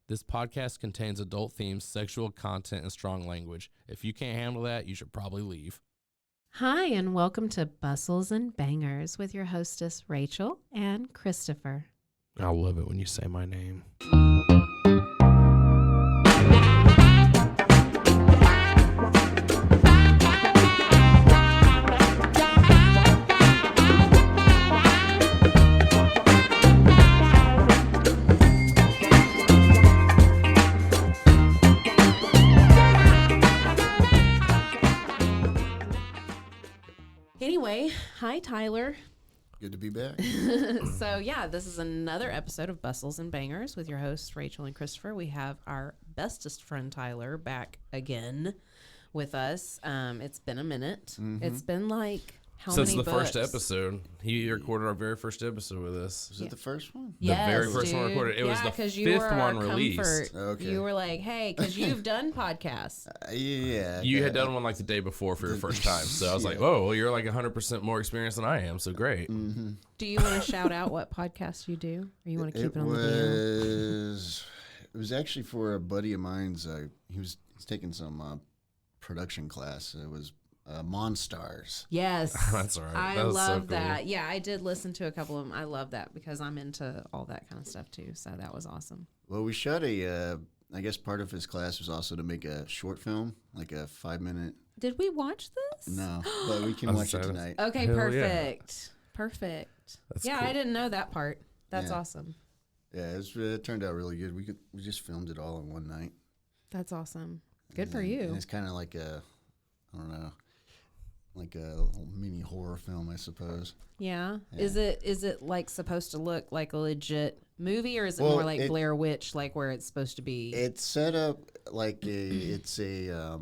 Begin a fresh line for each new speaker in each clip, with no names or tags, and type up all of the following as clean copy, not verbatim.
This podcast contains adult themes, sexual content, and strong language. If you can't handle that, you should probably leave.
Hi, and welcome to Bustles and Bangers with your hostess, Rachel and Christopher.
I love it when you say my name.
Anyway, hi, Tyler.
Good to be back.
So, yeah, this is another episode of Bustles and Bangers with your hosts, Rachel and Christopher. We have our bestest friend, Tyler, back again with us. It's been a minute. Mm-hmm. It's been like...
Since the first episode. He recorded our very first episode with us.
Was it the first one?
Yes,
the very first one recorded. It was the fifth one released.
Okay.
You were like, hey, because you've done podcasts.
Yeah.
You had done one like the day before for your first time. So I was like, oh, well, you're like 100% more experienced than I am. So great.
Mm-hmm.
Do you want to shout out what podcast you do? Or you want to keep it on the DL?
It was actually for a buddy of mine's. He's taking some production class. It was Monstars.
Yes.
That's all right.
I
love
love
so cool.
that. Yeah, I did listen to a couple of them. I love that because I'm into all that kind of stuff too. So that was awesome.
Well, we shot I guess part of his class was also to make a short film, like a 5-minute.
Did we watch this?
No, but we can watch it tonight.
Okay,
Hell
perfect.
yeah.
Perfect.
That's
yeah,
cool.
I didn't know that part. That's
Yeah.
awesome.
Yeah, it turned out really good. We just filmed it all in one night.
That's awesome. Good for you.
And it's kind of like I don't know, like a little mini horror film, I suppose.
Yeah.
Yeah.
Is it like supposed to look like a legit movie, or is it
Well,
more like Blair Witch, like where it's supposed to be?
It's set up like it's a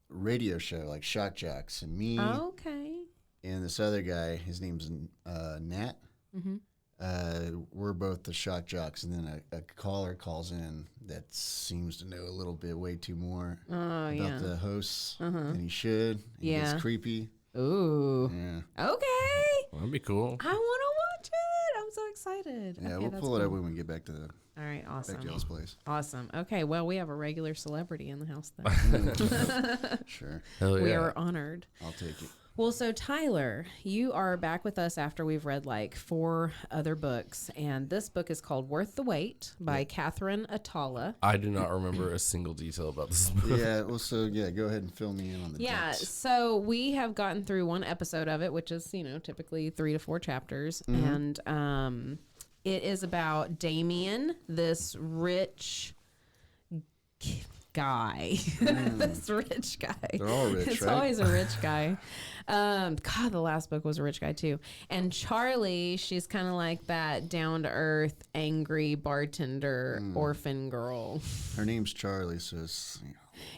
radio show, like Shock Jocks, and me
Okay.
and this other guy. His name's Nat.
Mm-hmm.
We're both the Shock Jocks, and then a caller calls in that seems to know a little bit, way too more about the hosts than he should.
Yeah.
It's creepy.
Ooh.
Yeah.
Okay.
Well, that'd be cool.
I want to watch it. I'm so excited.
Yeah,
Okay,
we'll pull it up when we get back to
All right, awesome.
back to y'all's place.
Awesome. Okay, well, we have a regular celebrity in the house then.
Sure.
Hell yeah.
We are honored.
I'll take it.
Well, so Tyler, you are back with us after we've read like 4 other books, and this book is called Worth the Wait by Kathryn Atalla.
I do not remember a single detail about this book.
Yeah, well, go ahead and fill me in on the dates.
So we have gotten through one episode of it, which is, typically 3 to 4 chapters, and it is about Damien, this rich guy. This rich guy.
They're all rich,
It's
right?
always a rich guy. God, the last book was a rich guy too. And Charlie, she's kind of like that down-to-earth, angry bartender, orphan girl.
Her name's Charlie, so it's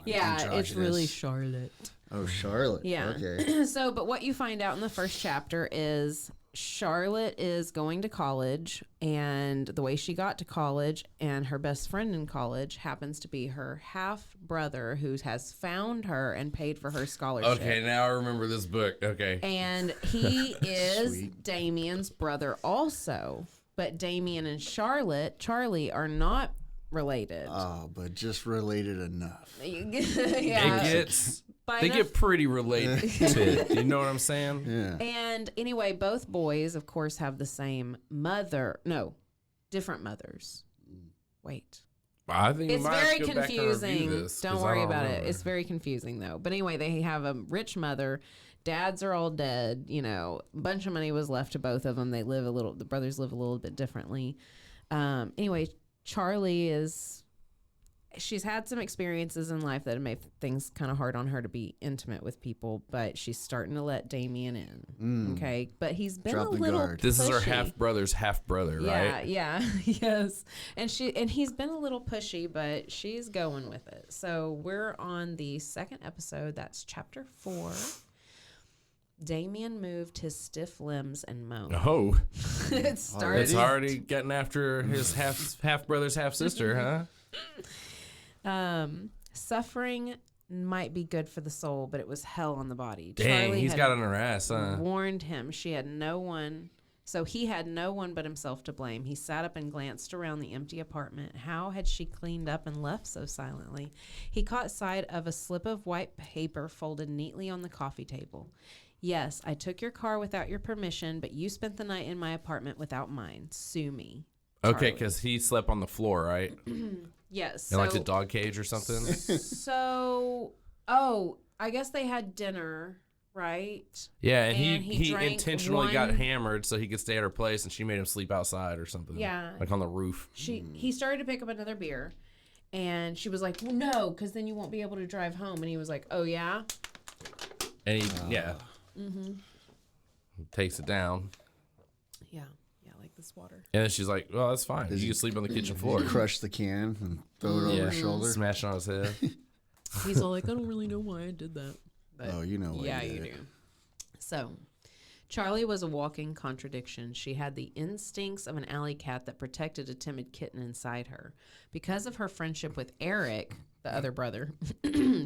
Yeah, it's really
androgynous.
Charlotte.
Oh, Charlotte.
Yeah.
Okay.
So, but what you find out in the first chapter is Charlotte is going to college, and the way she got to college and her best friend in college happens to be her half brother who has found her and paid for her scholarship.
Okay, now I remember this book. Okay.
And he is
Sweet.
Damien's brother also. But Damien and Charlie are not related.
Oh, but just related enough.
Yeah.
They get pretty related. You know what I'm saying?
Yeah.
And anyway, both boys, of course, have the same mother. No, different mothers. Wait.
I think
It's
we might have
very
to go back and review
confusing.
this,
Don't
'cause I
worry about it.
remember.
It's very confusing, though. But anyway, they have a rich mother. Dads are all dead. A bunch of money was left to both of them. The brothers live a little bit differently. Anyway, she's had some experiences in life that have made things kind of hard on her to be intimate with people, but she's starting to let Damien in. Okay. But he's been
Drop
a
the
little
guard.
This is her
pushy.
half-brother's half-brother, right?
Yeah, yes. And he's been a little pushy, but she's going with it. So we're on the second episode. That's chapter 4. Damien moved his stiff limbs and moaned.
Oh,
It started.
it's already getting after his half-brother's half-sister, huh?
Suffering might be good for the soul, but it was hell on the body.
Dang,
Charlie
he's
had
got on her ass, huh?
warned him she had no one So he had no one but himself to blame. He sat up and glanced around the empty apartment. How had she cleaned up and left so silently? He caught sight of a slip of white paper folded neatly on the coffee table. Yes, I took your car without your permission, but you spent the night in my apartment without mine. Sue me.
Okay,
Charlie.
because he slept on the floor, right?
Yes.
In like the dog cage or something?
I guess they had dinner, right?
Yeah, and
And
he
he drank
intentionally got
one-
hammered so he could stay at her place, and she made him sleep outside or something.
Yeah.
Like on the roof.
He started to pick up another beer, and she was like, well, no, because then you won't be able to drive home. And he was like, oh, yeah?
And he, takes it down.
Yeah, like this water.
And then she's like, well, that's fine. You can sleep on the kitchen floor.
Crush the can and throw it over his shoulder.
Smash it on his head.
He's all like, I don't really know why I did that. But
Oh, you know why
yeah,
you
you
did
do. So, Charlie was a walking contradiction. She had the instincts of an alley cat that protected a timid kitten inside her. Because of her friendship with Eric, the other brother,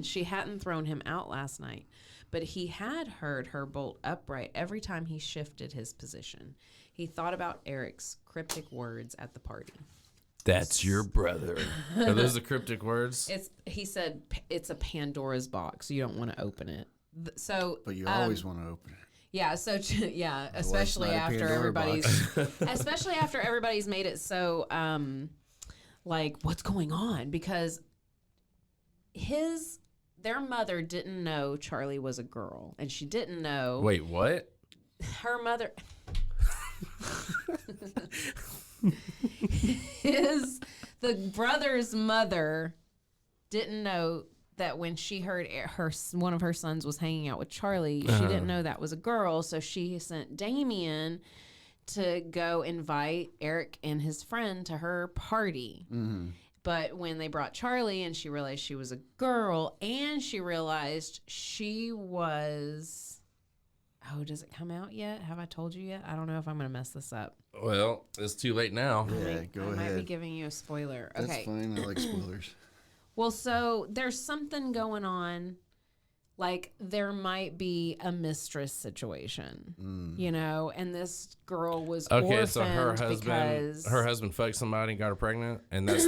she hadn't thrown him out last night, but he had heard her bolt upright every time he shifted his position. He thought about Eric's cryptic words at the party.
That's your brother. Are those the cryptic words?
He said it's a Pandora's box. You don't want to open it. So,
But you always want to open it.
yeah. So yeah, especially
not a
after
Pandora
everybody's made it so like what's going on, because their mother didn't know Charlie was a girl, and she didn't know.
Wait, what?
Her mother. The brother's mother didn't know that when she heard one of her sons was hanging out with Charlie, she didn't know that was a girl. So she sent Damien to go invite Eric and his friend to her party. Mm-hmm. But when they brought Charlie and she realized she was a girl, and she realized she was... Oh, does it come out yet? Have I told you yet? I don't know if I'm going to mess this up.
Well, it's too late now.
Yeah, go ahead.
I might be giving you a spoiler.
That's
Okay.
fine. I like spoilers.
Well, so there's something going on. Like, there might be a mistress situation, you know, and this girl was
Okay, so her
because
husband fucked somebody and got her pregnant, and that's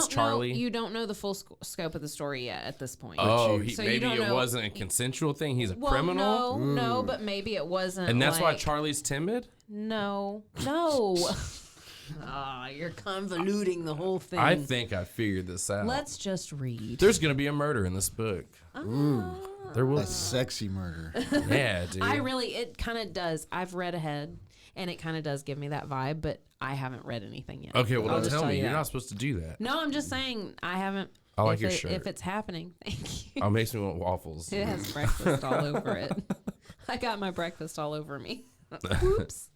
Charlie.
You don't know the full scope of the story yet at this point.
Oh,
So
maybe
you don't
it
know,
wasn't a consensual thing. He's a
well,
criminal,
No, but maybe it wasn't.
and that's why
like,
Charlie's timid.
No. You're convoluting the whole thing.
I think I figured this out.
Let's just read.
There's gonna be a murder in this book. There will.
A sexy murder.
Yeah, dude.
It kind of does. I've read ahead, and it kind of does give me that vibe, but I haven't read anything yet.
Okay, well,
I'll
don't
just
tell me.
you
You're
that.
not supposed to do that.
No, I'm just saying I haven't.
I like your shirt.
If it's happening, thank you.
Oh, it makes me want waffles.
It has breakfast all over it. I got my breakfast all over me. Oops.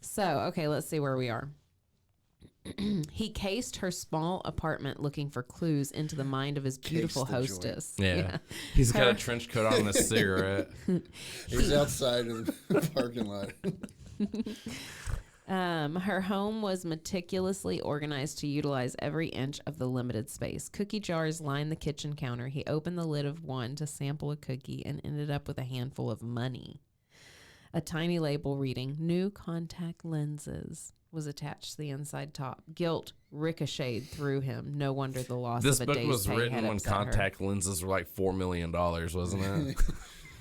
So, okay, let's see where we are. He cased her small apartment looking for clues into the mind of his beautiful
the joint.
hostess.
Yeah. He's got a trench coat on and a cigarette.
He's outside of the parking lot.
Her home was meticulously organized to utilize every inch of the limited space. Cookie jars lined the kitchen counter. He opened the lid of one to sample a cookie and ended up with a handful of money. A tiny label reading, "New contact lenses," was attached to the inside top. Guilt ricocheted through him. No wonder the loss
This
of a
book
day's
was
pay
written
had
when
upset her.
contact lenses were like $4 million, wasn't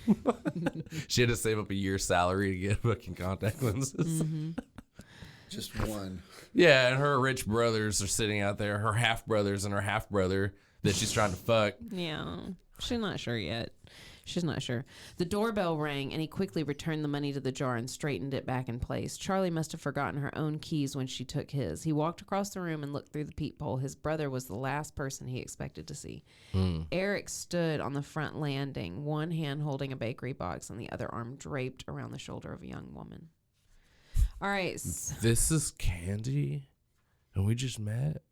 it? She had to save up a year's salary to get fucking contact lenses.
Mm-hmm.
Just one.
Yeah, and her rich brothers are sitting out there, her half brothers and her half brother that she's trying to fuck.
Yeah, she's not sure yet. She's not sure. The doorbell rang, and he quickly returned the money to the jar and straightened it back in place. Charlie must have forgotten her own keys when she took his. He walked across the room and looked through the peephole. His brother was the last person he expected to see. Eric stood on the front landing, one hand holding a bakery box and the other arm draped around the shoulder of a young woman. All right.
This is Candy, and we just met.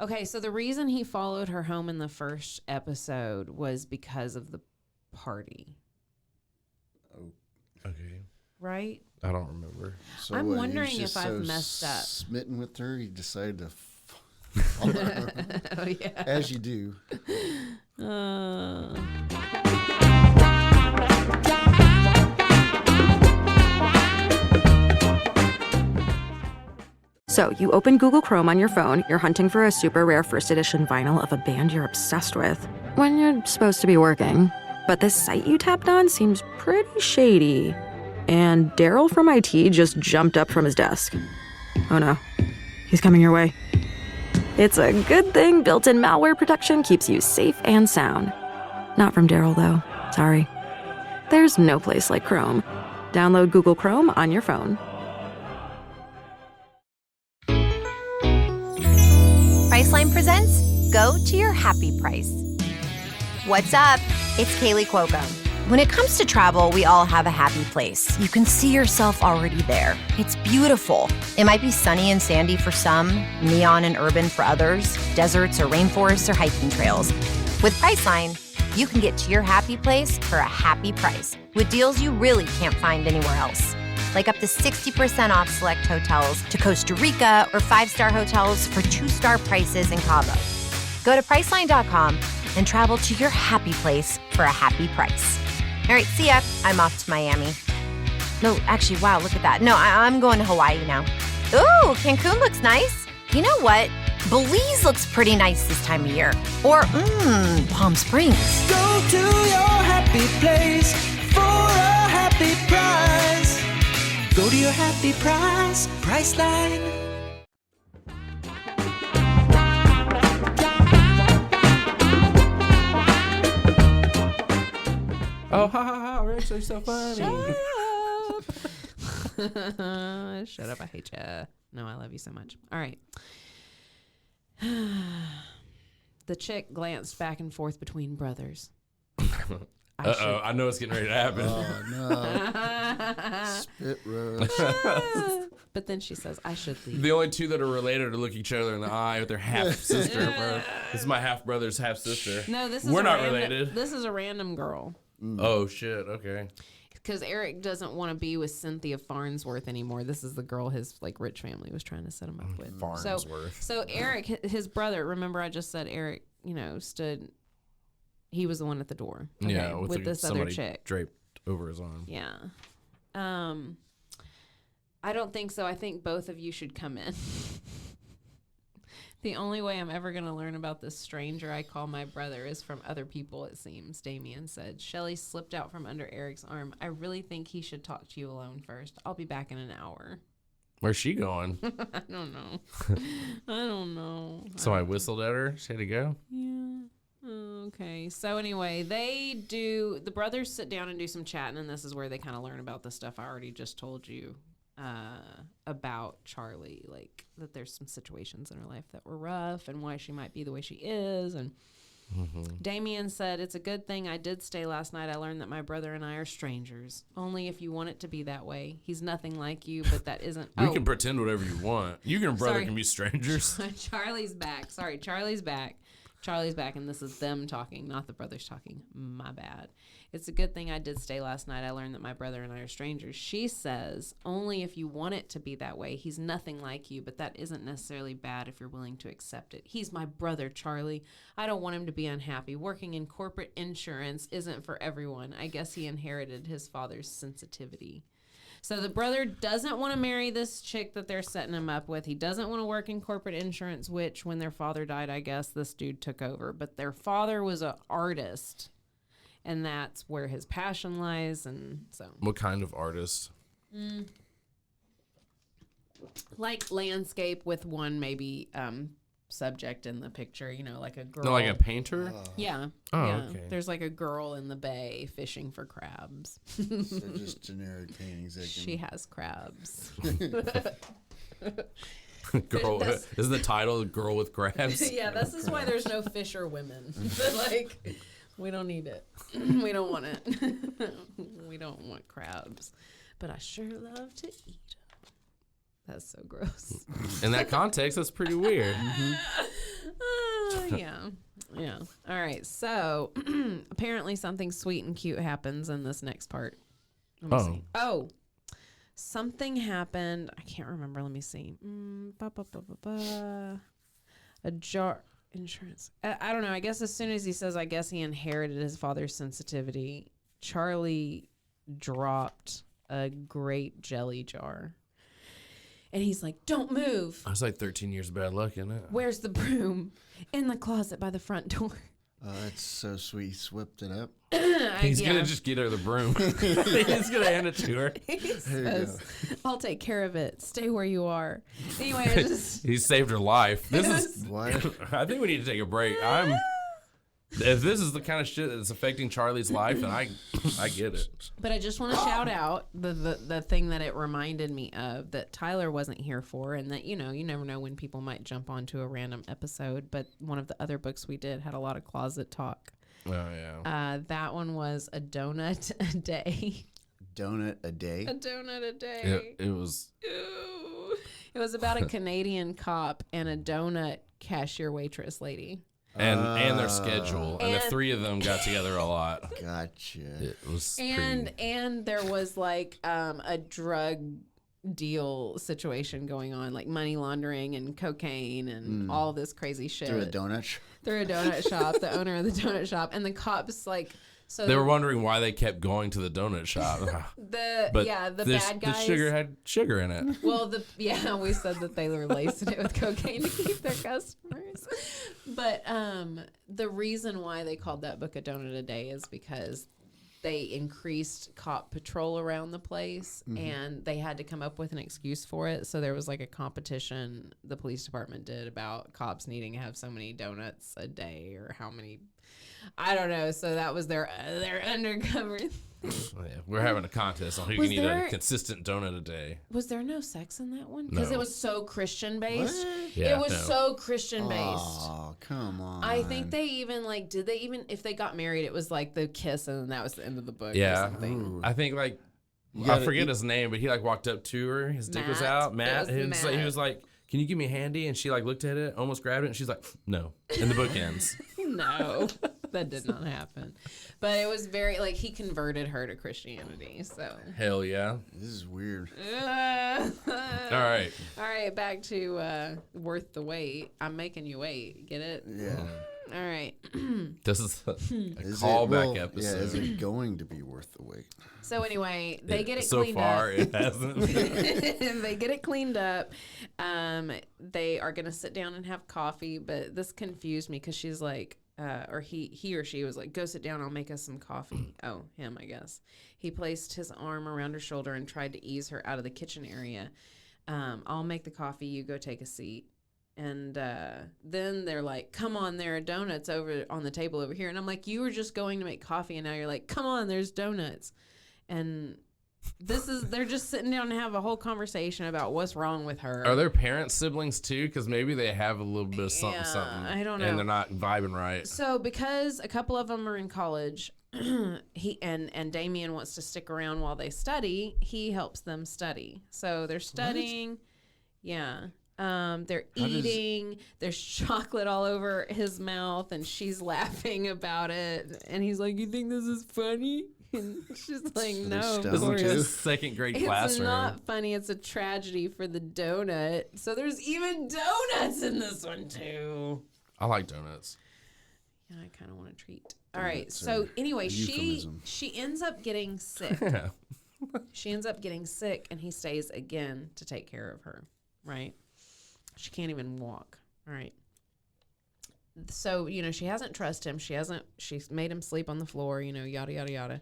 Okay, so the reason he followed her home in the first episode was because of the party.
Okay.
Right?
I don't remember.
So
I'm
what,
wondering
he was just
if I've
so
messed up.
Smitten with her, he decided to follow her.
Oh, yeah.
As you do.
So you open Google Chrome on your phone, you're hunting for a super rare first edition vinyl of a band you're obsessed with, when you're supposed to be working. But this site you tapped on seems pretty shady. And Daryl from IT just jumped up from his desk. Oh no, he's coming your way. It's a good thing built-in malware protection keeps you safe and sound. Not from Daryl, though. Sorry. There's no place like Chrome. Download Google Chrome on your phone.
Priceline presents Go to Your Happy Price. What's up? It's Kaylee Cuoco. When it comes to travel, we all have a happy place. You can see yourself already there. It's beautiful. It might be sunny and sandy for some, neon and urban for others, deserts or rainforests or hiking trails. With Priceline, you can get to your happy place for a happy price with deals you really can't find anywhere else. Like up to 60% off select hotels to Costa Rica or 5-star hotels for 2-star prices in Cabo. Go to Priceline.com and travel to your happy place for a happy price. All right, see ya. I'm off to Miami. No, actually, wow, look at that. No, I'm going to Hawaii now. Ooh, Cancun looks nice. You know what? Belize looks pretty nice this time of year. Or, Palm Springs.
Go to your happy place for a happy price. Go to your happy price, Priceline.
Oh, ha ha ha, Rich, you're so funny.
Shut up, I hate you. No, I love you so much. All right. The chick glanced back and forth between brothers.
Uh-oh, I know it's getting ready to happen.
Oh, no. Spit roast.
But then she says, I should leave.
The only two that are related are look each other in the eye with their half-sister. Bro. This is my half-brother's half-sister.
No, this is
We're
a
not
random,
related.
This is a random girl.
Oh, shit, okay.
Because Eric doesn't want to be with Cynthia Farnsworth anymore. This is the girl his rich family was trying to set him up with.
Farnsworth.
So Eric, his brother, remember I just said Eric, stood, he was the one at the door. Okay,
Yeah,
with this other chick.
draped over his arm.
Yeah. I don't think so. I think both of you should come in. The only way I'm ever going to learn about this stranger I call my brother is from other people, it seems, Damien said. Shelley slipped out from under Eric's arm. I really think he should talk to you alone first. I'll be back in an hour.
Where's she going?
I don't know. I don't know.
So I whistled at her. She had to go?
Yeah. Okay. So anyway, the brothers sit down and do some chatting, and this is where they kind of learn about the stuff I already just told you about Charlie, like that there's some situations in her life that were rough and why she might be the way she is. And Damien said, it's a good thing I did stay last night. I learned that my brother and I are strangers. Only if you want it to be that way. He's nothing like you, but that isn't.
We can pretend whatever you want. You and your brother
Sorry.
can be strangers.
Charlie's back. Sorry, Charlie's back. Charlie's back, and this is them talking, not the brothers talking. My bad. It's a good thing I did stay last night. I learned that my brother and I are strangers. She says, only if you want it to be that way. He's nothing like you, but that isn't necessarily bad if you're willing to accept it. He's my brother, Charlie. I don't want him to be unhappy. Working in corporate insurance isn't for everyone. I guess he inherited his father's sensitivity. So the brother doesn't want to marry this chick that they're setting him up with. He doesn't want to work in corporate insurance, which when their father died, I guess this dude took over. But their father was an artist, and that's where his passion lies. And so,
What kind of artist?
like landscape with one maybe subject in the picture, like a girl.
No, like a painter?
Yeah.
Oh,
yeah.
okay.
There's like a girl in the bay fishing for crabs.
So just generic paintings.
She has crabs.
Girl, is the title Girl with Crabs?
Yeah, this is why there's no fish or women. Like, we don't need it. We don't want it. We don't want crabs. But I sure love to eat them. That's so gross.
In that context, that's pretty weird.
Yeah. All right. So apparently something sweet and cute happens in this next part. Let me see. Oh, something happened. I can't remember. Let me see. A jar insurance. I don't know. I guess as soon as he says, I guess he inherited his father's sensitivity, Charlie dropped a grape jelly jar. And he's like, don't move.
That's like 13 years of bad luck, isn't it?
Where's the broom? In the closet by the front door.
Oh, that's so sweet. He swept it up.
He's going to just get her the broom. He's going to hand it to her.
He says, I'll take care of it. Stay where you are. Anyway, I just...
He saved her life. This is...
What?
I think we need to take a break. If this is the kind of shit that's affecting Charlie's life, then I get it.
But I just want to shout out the thing that it reminded me of that Tyler wasn't here for, and that, you never know when people might jump onto a random episode, but one of the other books we did had a lot of closet talk.
Oh, yeah.
That one was A Donut a Day.
Donut a day?
A donut a day.
It was...
Ew. It was about a Canadian cop and a donut cashier waitress lady.
And their schedule. And the three of them got together a lot.
Gotcha.
It was
And there was like a drug deal situation going on, like money laundering and cocaine and all this crazy shit.
Through a donut shop?
Through a donut shop, the owner of the donut shop. And the cops like... So
they were wondering why they kept going to the donut shop.
The bad guys.
The sugar had sugar in it.
Well, we said that they were lacing it with cocaine to keep their customers. But the reason why they called that book A Donut a Day is because they increased cop patrol around the place, and they had to come up with an excuse for it. So there was like a competition the police department did about cops needing to have so many donuts a day or how many... I don't know. So that was their undercover thing.
Oh, yeah. We're having a contest on who can eat a consistent donut a day.
Was there no sex in that one? Because
No.
It was so Christian based.
Yeah,
it was so Christian based.
Oh, come on.
I think they even if they got married, it was like the kiss and then that was the end of the book.
Yeah.
Or something.
I think like
gotta
I forget his name, but he like walked up to her. His dick was
Matt.
out. Matt.
It was
He
Matt.
was like, "Can you give me a handy?" And she like looked at it, almost grabbed it, and she's like, "No." And the book ends.
No, that did not happen. But it was very like he converted her to Christianity. So
Hell yeah.
This is weird.
All right.
All right, back to worth the wait. I'm making you wait. Get it?
Yeah.
All right.
This is a
Is
callback
it,
episode.
Yeah, is it going to be worth the wait?
So anyway, they get it
so
cleaned
far,
up.
it hasn't.
They get it cleaned up. They are gonna sit down and have coffee, but this confused me because she's like, or he or she was like, "Go sit down. I'll make us some coffee." Oh, him, I guess. He placed his arm around her shoulder and tried to ease her out of the kitchen area. I'll make the coffee. You go take a seat. And then they're like, "Come on, there are donuts over on the table over here." And I'm like, "You were just going to make coffee, and now you're like, come on, there's donuts." And they're just sitting down and have a whole conversation about what's wrong with her.
Are their parents siblings too? Because maybe they have a little bit of something.
I don't know.
And they're not vibing right.
So because a couple of them are in college, he and Damien wants to stick around while they study. He helps them study. So they're studying. What? Yeah. They're eating. There's chocolate all over his mouth, and she's laughing about it. And he's like, "You think this is funny?" And she's like, "No, of
stoned
This
course."
is just second grade
It's
classroom.
not funny. It's a tragedy for the donut. So there's even donuts in this one too.
I like donuts.
Yeah, I kind of want a treat. All right.
Donuts
So
are
anyway,
a euphemism.
she ends up getting sick. She ends up getting sick, and he stays again to take care of her. Right. She can't even walk. All right. So, she hasn't trusted him. She's made him sleep on the floor, yada, yada, yada.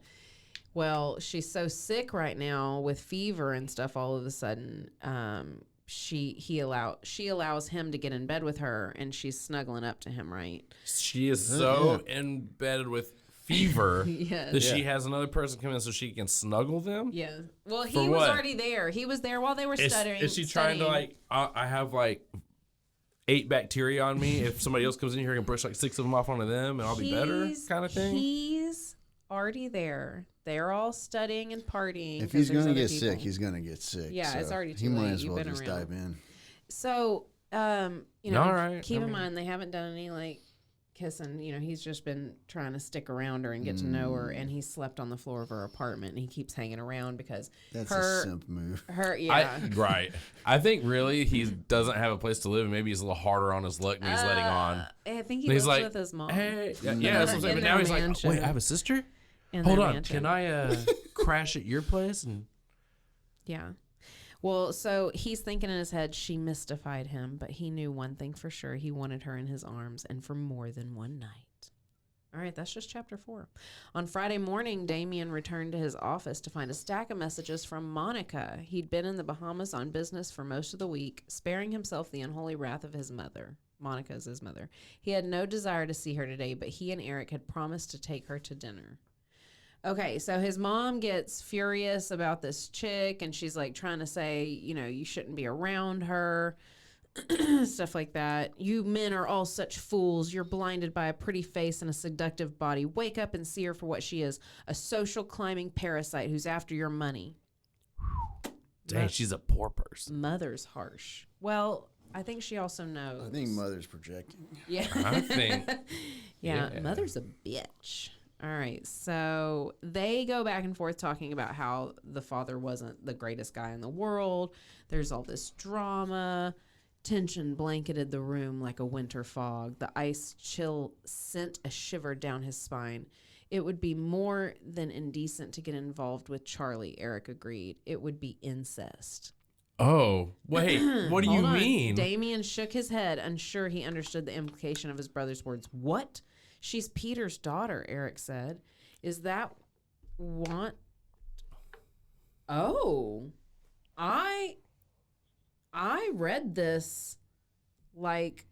Well, she's so sick right now with fever and stuff all of a sudden. She allows him to get in bed with her, and she's snuggling up to him, right?
She is so embedded with fever
Yes.
that she has another person come in so she can snuggle them.
Yeah. Well, he
For
was
what?
already there. He was there while they were studying.
Is she trying to I have 8 bacteria on me. If somebody else comes in here, I can brush 6 of them off onto them and I'll be better kind of thing?
He's already there. They're all studying and partying.
If
'cause
he's
there's
going to
other
get
people.
sick, he's going to get sick.
Yeah,
so
it's already
he
too
might
late.
as
You've
well
been
just
around.
dive in.
So,
All right.
keep in mind they haven't done any kissing. He's just been trying to stick around her and get to know her, and he slept on the floor of her apartment, and he keeps hanging around because
That's
her,
a simp move.
Right. I think really he doesn't have a place to live, and maybe he's a little harder on his luck than he's letting on.
I think he
And
lives
he's like,
with his mom.
Hey, yeah, that's what I'm saying.
In
But now
their
he's
mansion.
like, wait, I have a sister?
In
Hold
their
on,
mansion.
can I crash at your place? And
Yeah. Well, so he's thinking in his head, she mystified him, but he knew one thing for sure. He wanted her in his arms and for more than one night. All right, that's just chapter 4. On Friday morning, Damien returned to his office to find a stack of messages from Monica. He'd been in the Bahamas on business for most of the week, sparing himself the unholy wrath of his mother. Monica is his mother. He had no desire to see her today, but he and Eric had promised to take her to dinner. Okay, so his mom gets furious about this chick, and she's like trying to say, you know, you shouldn't be around her. Stuff like that. You men are all such fools. You're blinded by a pretty face and a seductive body. Wake up and see her for what she is, a social climbing parasite who's after your money.
Dang, she's a poor person.
Mother's harsh. Well, I think she also knows.
I think Mother's projecting.
Yeah.
I think.
Yeah, Mother's a bitch. All right, so they go back and forth talking about how the father wasn't the greatest guy in the world. There's all this drama. Tension blanketed the room like a winter fog. The ice chill sent a shiver down his spine. It would be more than indecent to get involved with Charlie, Eric agreed. It would be incest.
Oh, wait, what do you mean?
Damien shook his head, unsure he understood the implication of his brother's words. What? She's Peter's daughter, Eric said. Is that what? Oh, I read this like,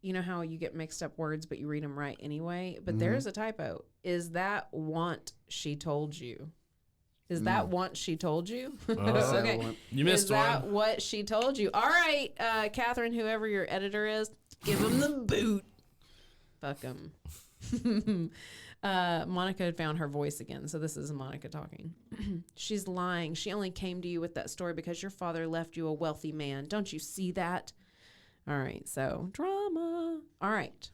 you know how you get mixed up words, but you read them right anyway. But there's a typo. Is that want she told you? Is that what she told you? Okay.
You missed
is that
one.
what she told you? All right, Kathryn, whoever your editor is, give him the boot. Fuck him. Monica had found her voice again, so this is Monica talking. She's lying. She only came to you with that story because your father left you a wealthy man. Don't you see that? All right, so drama. All right.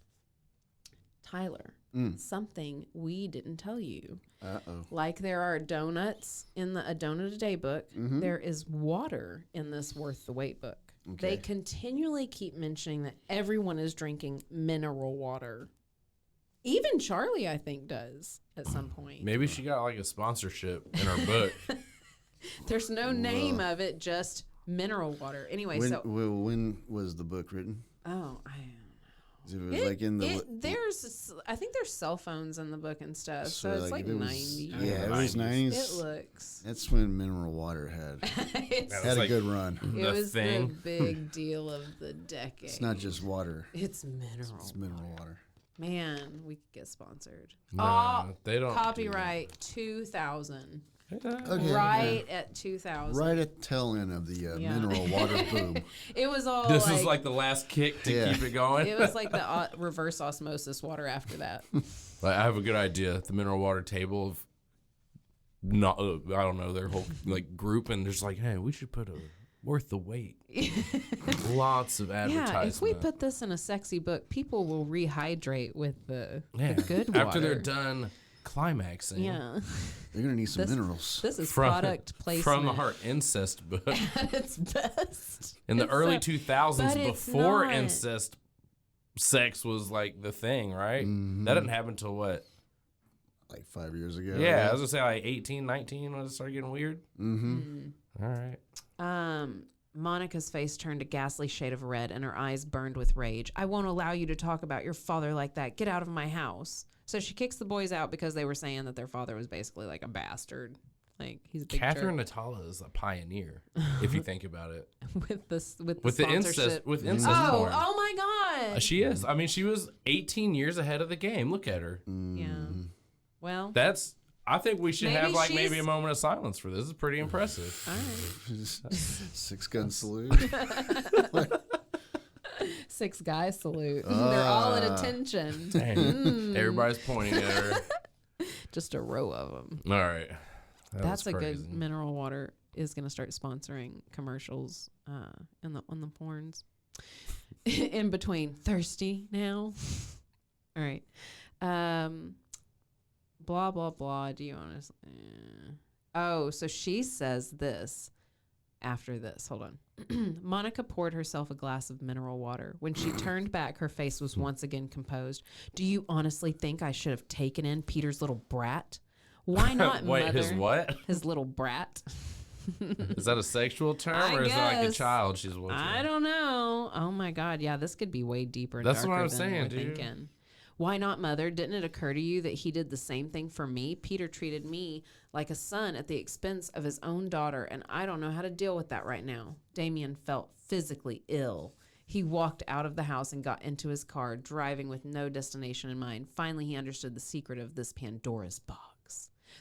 Tyler, something we didn't tell you.
Uh-oh.
Like there are donuts in the A Donut a Day book, there is water in this Worth the Wait book.
Okay.
They continually keep mentioning that everyone is drinking mineral water. Even Charlie, I think, does at some point.
Maybe she got like a sponsorship in her book.
There's no name of it, just mineral water. Anyway,
when was the book written?
Oh, I
It was like in the.
I think there's cell phones in the book and stuff, so it's like
it was,
90s.
Yeah, it was 90s.
It looks.
That's when mineral water had a good run.
It was the big deal of the decade.
It's not just water.
It's mineral.
It's mineral water.
Man, we could get sponsored.
No, they don't.
Copyright 2000.
Okay,
right at 2000.
Right at the tail end of the mineral water boom.
It was all
This was like the last kick to keep it going.
It was like the reverse osmosis water after that.
Like, I have a good idea. The mineral water table of, not I don't know, their whole like group, and there's like, hey, we should put a Worth the Wait. Lots of advertisement.
Yeah, if we put this in a sexy book, people will rehydrate with the good water.
After they're done climaxing.
Yeah.
They're going to need some minerals.
This is product placement.
From the Heart incest book.
At its best.
In the early 2000s, before
not.
incest, sex was like the thing, right?
Mm-hmm.
That didn't happen till what?
Like 5 years ago.
Yeah,
right?
I was going to say like 18, 19 when it started getting weird.
Mm-hmm.
All right.
Monica's face turned a ghastly shade of red and her eyes burned with rage. I won't allow you to talk about your father like that. Get out of my house. So she kicks the boys out because they were saying that their father was basically like a bastard. Like he's a big
Kathryn
jerk.
Atalla is a pioneer, if you think about it.
with the
incest
porn.
porn.
My God.
She is. I mean, she was 18 years ahead of the game. Look at her.
Yeah. Well,
I think we should have maybe a
she's-
moment of silence for this. This is pretty impressive.
all right.
6 gun salute.
6 guys salute. They're all at attention.
Dang. Everybody's pointing at her.
Just a row of them.
All right.
That's a
crazy.
good mineral water is going to start sponsoring commercials on the porns. In between thirsty now. All right. Blah blah blah. Do you honestly? Oh, so she says this after this. Hold on. Monica poured herself a glass of mineral water. When she turned back, her face was once again composed. Do you honestly think I should have taken in Peter's little brat? Why not,
Wait,
Mother?
his what?
His little brat.
Is that a sexual term
I
or is it like a
guess.
child she's watching?
I don't know. Oh my God. Yeah, this could be way deeper and
That's
darker
what I'm
than
saying,
we're
dude.
thinking. Why not, Mother? Didn't it occur to you that he did the same thing for me? Peter treated me like a son at the expense of his own daughter, and I don't know how to deal with that right now. Damien felt physically ill. He walked out of the house and got into his car, driving with no destination in mind. Finally, he understood the secret of this Pandora's box.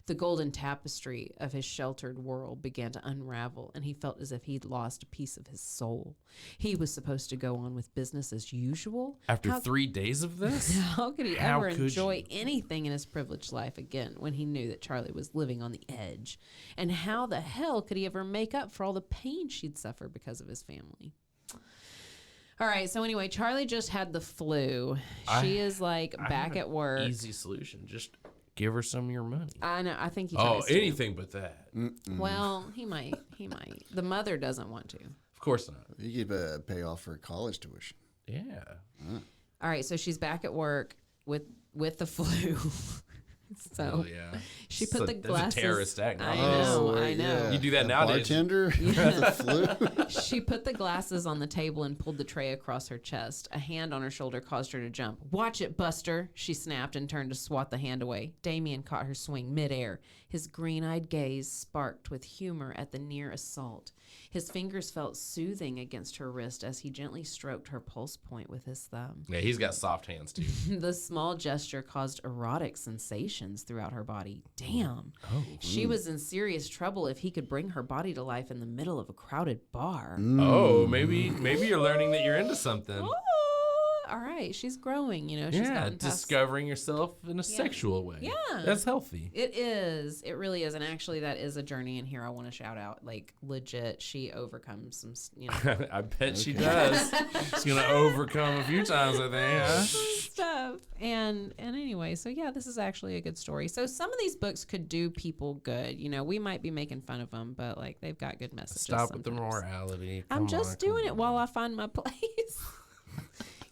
The golden tapestry of his sheltered world began to unravel, and he felt as if he'd lost a piece of his soul. He was supposed to go on with business as usual.
After 3 days of this?
How could he
How
ever
could
enjoy
you?
anything in his privileged life again when he knew that Charlie was living on the edge? And how the hell could he ever make up for all the pain she'd suffered because of his family? All right, so anyway, Charlie just had the flu. She is like
I
back
have
at
an
work.
Easy solution. Just give her some of your money.
I know. I think he
Oh,
tries to.
anything but that.
Well, he might. He might. The mother doesn't want to.
Of course not.
You could pay off for college tuition.
Yeah.
All right, so she's back at work with the flu. So
Oh, yeah.
she put the
That's
glasses.
a terrorist act.
I
nowadays.
know. I know.
You do that nowadays.
Bartender with the flu.
She put the glasses on the table and pulled the tray across her chest. A hand on her shoulder caused her to jump. "Watch it, Buster," she snapped and turned to swat the hand away. Damien caught her swing midair. His green-eyed gaze sparked with humor at the near assault. His fingers felt soothing against her wrist as he gently stroked her pulse point with his thumb.
Yeah, he's got soft hands, too.
The small gesture caused erotic sensations throughout her body. Damn.
Oh.
She was in serious trouble if he could bring her body to life in the middle of a crowded bar.
Oh, maybe you're learning that you're into something.
Oh, all right. She's growing, you know. She's
Yeah,
gotten past.
discovering yourself in a sexual way.
Yeah.
That's healthy.
It is. It really is. And actually, that is a journey. And here I want to shout out, like, legit, she overcomes some, you know,
I bet she does. She's going to overcome a few times, I think. Huh?
stuff. And anyway, so yeah, this is actually a good story. So some of these books could do people good. You know, we might be making fun of them, but like they've got good messages.
Stop with the
sometimes.
morality.
I'm
Come
just
on,
doing
come
it
on.
while I find my place.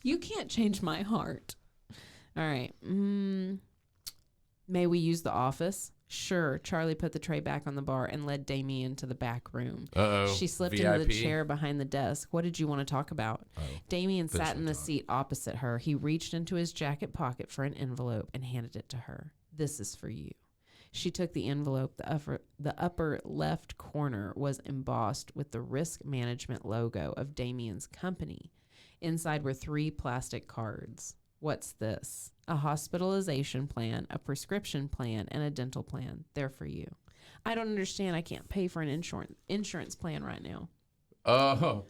You can't change my heart. All right. May we use the office? Sure. Charlie put the tray back on the bar and led Damien to the back room.
Uh-oh.
She slipped
VIP?
into the chair behind the desk. What did you want to talk about? Damien sat in the seat opposite her. He reached into his jacket pocket for an envelope and handed it to her. This is for you. She took the envelope. The upper left corner was embossed with the risk management logo of Damien's company. Inside were 3 plastic cards. What's this? A hospitalization plan, a prescription plan, and a dental plan. They're for you. I don't understand. I can't pay for an insurance plan right now.
Oh,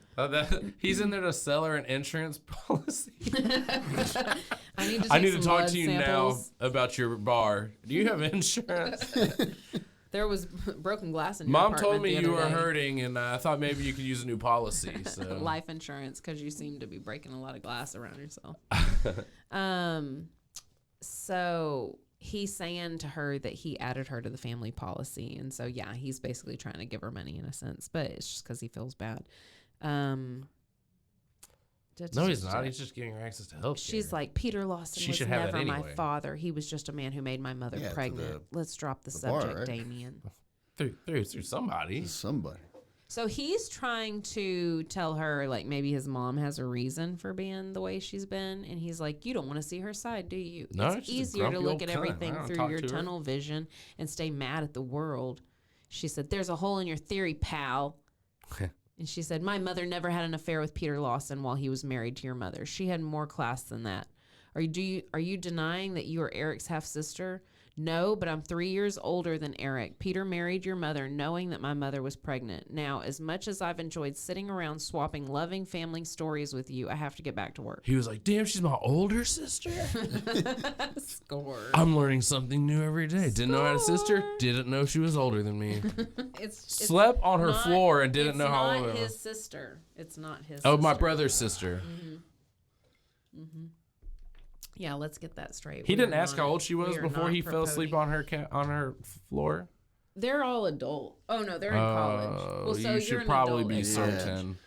he's in there to sell her an insurance policy.
I
need to
some
talk
blood
to you
samples.
now about your bar. Do you have insurance?
There was broken glass in your
Mom
apartment
told me
the
you
other
were
day.
hurting, and I thought maybe you could use a new policy. So.
Life insurance, because you seem to be breaking a lot of glass around yourself. So he's saying to her that he added her to the family policy, and so yeah, he's basically trying to give her money in a sense, but it's just because he feels bad.
No, he's not. He's just giving her access to health care.
She's like, Peter Lawson
She
was
should have that
never my
anyway.
father. He was just a man who made my mother
Yeah, to
pregnant. Let's drop the
the bar,
subject,
right?
Damien.
through somebody.
Somebody.
So he's trying to tell her, like, maybe his mom has a reason for being the way she's been. And he's like, you don't want to see her side, do you?
No,
it's
she's a
easier to
grumpy
look
old
at
cunt. I
everything
don't
through
talk
your
to her."
tunnel vision and stay mad at the world. She said, there's a hole in your theory, pal. And she said, my mother never had an affair with Peter Lawson while he was married to your mother. She had more class than that. Are you denying that you are Eric's half-sister? No, but I'm 3 years older than Eric. Peter married your mother knowing that my mother was pregnant. Now, as much as I've enjoyed sitting around swapping loving family stories with you, I have to get back to work.
He was like, damn, she's my older sister?
Score.
I'm learning something new every day. Didn't know I had a sister.
Score.
Didn't know she was older than me.
It's
Slept on her
not-
floor and didn't know how
It's
old
not
I
his
was.
sister. It's not his
Oh, my
sister.
brother's sister.
Yeah, let's get that straight.
He
We
didn't
are
ask
not-
how old she was
we are
before
not
he fell asleep
promoting-
on her floor.
They're all adult. Oh no, they're in college. Well, so
you
you're
should
an
probably
adult
be
at
certain.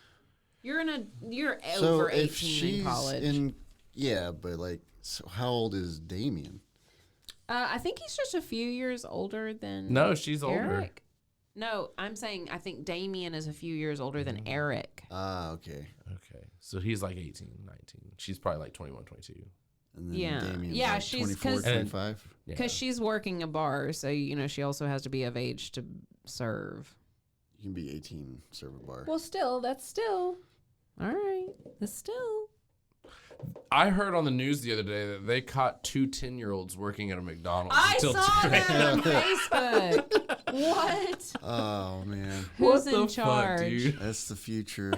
You're
So
over 18
if she's
in college.
but like, so how old is Damien?
I think he's just a few years older than
No, she's older.
Eric. No, I'm saying I think Damien is a few years older than Eric.
Ah, okay.
Okay. So he's like 18, 19. She's probably like 21, 22.
And then
Yeah.
Damien's
Yeah,
like
she's-
24,
'cause-
25.
Yeah.
Because she's working a bar, so, she also has to be of age to serve.
You can be 18, serve a bar.
Well, that's still. All right. That's still.
I heard on the news the other day that they caught 2 10-year-olds working at a McDonald's.
I
until
saw
today.
that on Facebook. What?
Oh, man.
Who's
What the
in
fuck,
charge?
dude?
That's the future.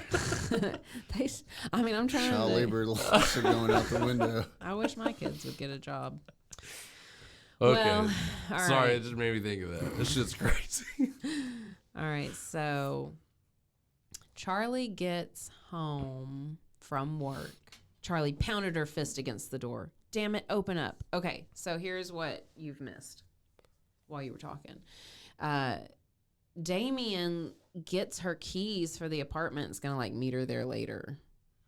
I'm trying
Child
to.
labor laws are going out the window.
I wish my kids would get a job.
Okay.
Well, all
Sorry,
right.
it just made me think of that. This shit's crazy.
All right, so Charlie gets home from work. Charlie pounded her fist against the door. Damn it, open up. Okay, so here's what you've missed while you were talking. Damien gets her keys for the apartment. It's gonna meet her there later.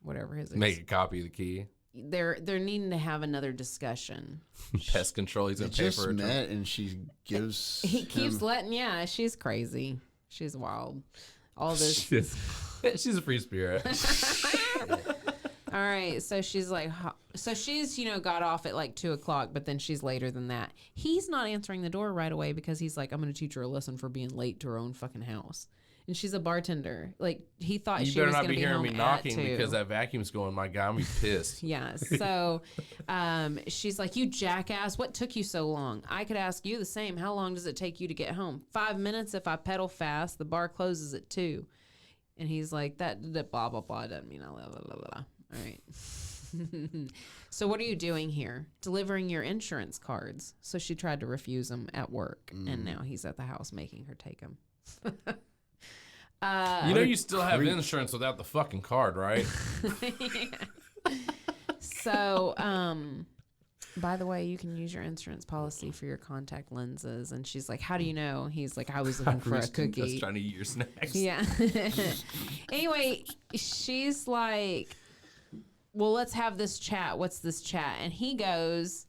Whatever his
Make a copy of the key.
They're needing to have another discussion.
Pest control. He's
They
gonna pay
just
for it.
met, and she gives
He keeps
him,
she's crazy. She's wild. All this.
She's a free spirit.
All right, so she's got off at 2:00, but then she's later than that. He's not answering the door right away because he's like, I'm going to teach her a lesson for being late to her own fucking house. And she's a bartender. He thought
You
she
better
was
not
going to
be
be
hearing
home
me
at
knocking
2.
because that vacuum's going. My God, I'm be pissed.
Yeah, so she's like, you jackass, what took you so long? I could ask you the same. How long does it take you to get home? 5 minutes if I pedal fast. The bar closes at 2. And he's like, that blah, blah, blah, doesn't mean blah, blah, blah, blah. All right. So what are you doing here? Delivering your insurance cards. So she tried to refuse him at work, and now he's at the house making her take them.
You still have insurance without the fucking card, right?
So, by the way, you can use your insurance policy for your contact lenses. And she's like, how do you know? He's like, I was looking for a
I was
cookie.
trying to eat your snacks.
Yeah. Anyway, she's like, well, let's have this chat. What's this chat? And he goes,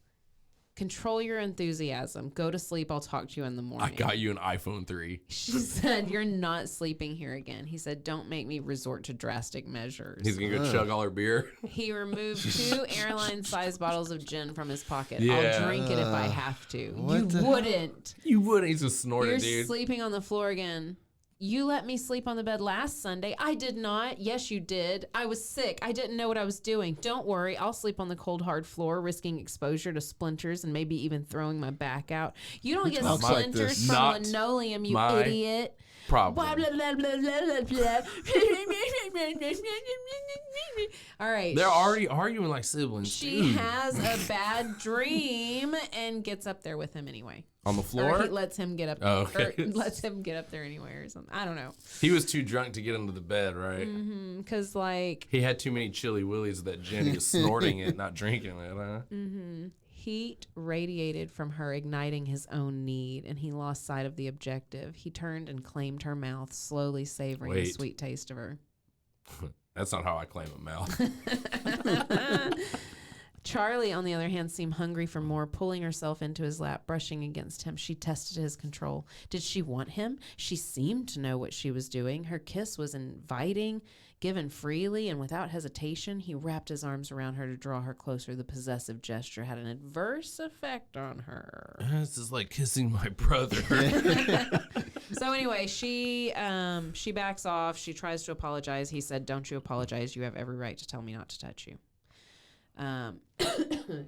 control your enthusiasm. Go to sleep. I'll talk to you in the morning.
I got you an iPhone 3.
She said, you're not sleeping here again. He said, don't make me resort to drastic measures.
He's going to go chug all her beer.
He removed 2 airline-sized bottles of gin from his pocket.
Yeah.
I'll drink it if I have to. You wouldn't.
You wouldn't. He's just snorting,
You're
dude.
sleeping on the floor again. You let me sleep on the bed last Sunday. I did not. Yes, you did. I was sick. I didn't know what I was doing. Don't worry. I'll sleep on the cold, hard floor, risking exposure to splinters and maybe even throwing my back out. You don't get
talks like
splinters
this?
from
Not
linoleum, you
my
idiot.
Problem.
Blah, blah, blah, blah, blah, blah, blah. All right.
They're already arguing like siblings.
She
Dude.
has a bad dream and gets up there with him anyway.
On the
Or
floor?
he lets him get up.
Oh, okay.
Or lets him get up there anyway, or something. I don't know.
He was too drunk to get into the bed, right?
Because
He had too many chili willies of that gin. He was snorting it, not drinking it. Huh?
heat radiated from her, igniting his own need, and he lost sight of the objective. He turned and claimed her mouth, slowly savoring the
Wait.
sweet taste of her.
That's not how I claim a mouth.
Charlie, on the other hand, seemed hungry for more, pulling herself into his lap, brushing against him. She tested his control. Did she want him? She seemed to know what she was doing. Her kiss was inviting, given freely and without hesitation. He wrapped his arms around her to draw her closer. The possessive gesture had an adverse effect on her.
This is like kissing my brother.
So anyway, she backs off. She tries to apologize. He said, "Don't you apologize. You have every right to tell me not to touch you."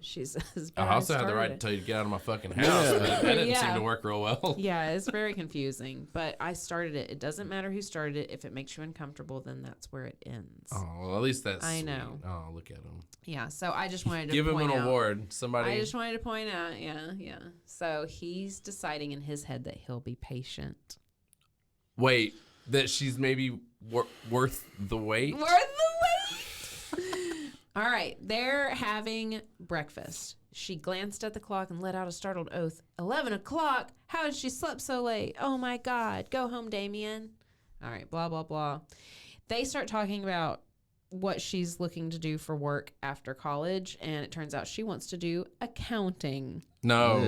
She says,
I also had the right to tell you to get out of my fucking house, but that didn't seem to work real well.
Yeah, it's very confusing, but I started it. It doesn't matter who started it. If it makes you uncomfortable, then that's where it ends.
Oh, well, at least that's
I
sweet.
know.
Oh, look at him.
Yeah, so I just wanted to
Give him
point
an
out,
award. Somebody.
I just wanted to point out, yeah. So he's deciding in his head that he'll be patient.
Wait, that she's maybe worth the wait?
Worth the wait. All right, they're having breakfast. She glanced at the clock and let out a startled oath. 11 o'clock? How had she slept so late? Oh my God. Go home, Damien. All right, blah, blah, blah. They start talking about what she's looking to do for work after college, and it turns out she wants to do accounting.
No.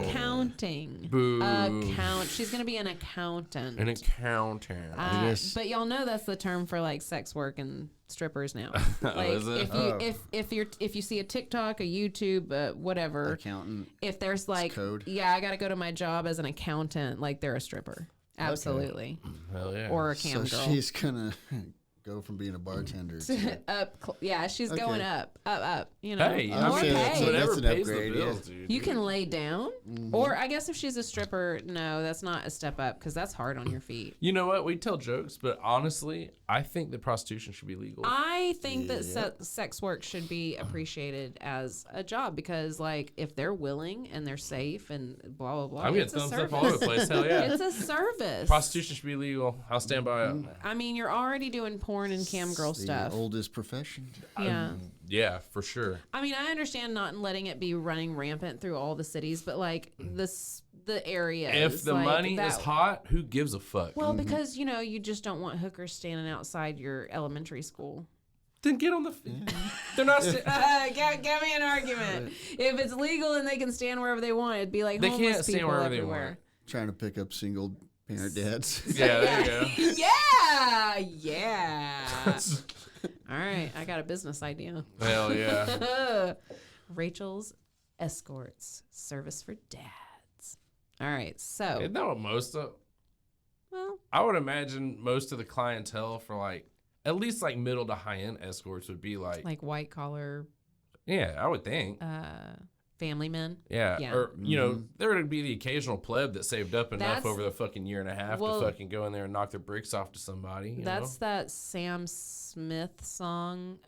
Accounting.
Boo.
She's going to be an accountant.
An accountant.
But y'all know that's the term for like sex work and strippers now. Like
is it?
if you see a TikTok, a YouTube, whatever,
Accountant.
if there's like,
code.
yeah, I got to go to my job as an accountant, like they're a stripper. Absolutely.
Hell yeah.
Or a cam
So
girl.
she's gonna go from being a bartender to
Yeah, she's going up. You know,
Hey,
I
more
mean,
pay.
whatever
That's an
pays
upgrade,
the bills, dude.
You can lay down, or I guess if she's a stripper, no, that's not a step up because that's hard on your feet.
You know what? We tell jokes, but honestly, I think that prostitution should be legal.
I think that sex work should be appreciated as a job because, like, if they're willing and they're safe and blah blah blah,
I'm getting
it's a
thumbs
service.
up all over the place. Hell yeah.
It's a service.
Prostitution should be legal. I'll stand by it.
I mean, you're already doing porn and cam girl stuff.
the oldest profession.
Yeah.
Yeah, for sure.
I mean, I understand not letting it be running rampant through all the cities, but like the area.
If the
like,
money is hot, who gives a fuck?
Well, because you just don't want hookers standing outside your elementary school.
Then get on the. They're not.
Give me an argument. If it's legal and they can stand wherever they want, it'd be like
They
homeless
can't stand
people
wherever they
everywhere.
want.
Trying to pick up single parent dads.
Yeah, there you go.
Yeah. All right, I got a business idea.
Hell yeah.
Rachel's Escorts, service for dads. All right, so
Isn't that what most of?
well,
I would imagine most of the clientele for like at least like middle to high end escorts would be like
white collar,
yeah, I would think.
family men.
Yeah.
Yeah.
Or, you know, there would be the occasional pleb that saved up enough
That's-
over the fucking year and a half
well,
to fucking go in there and knock their bricks off to somebody. You
That's
know?
that Sam Smith song,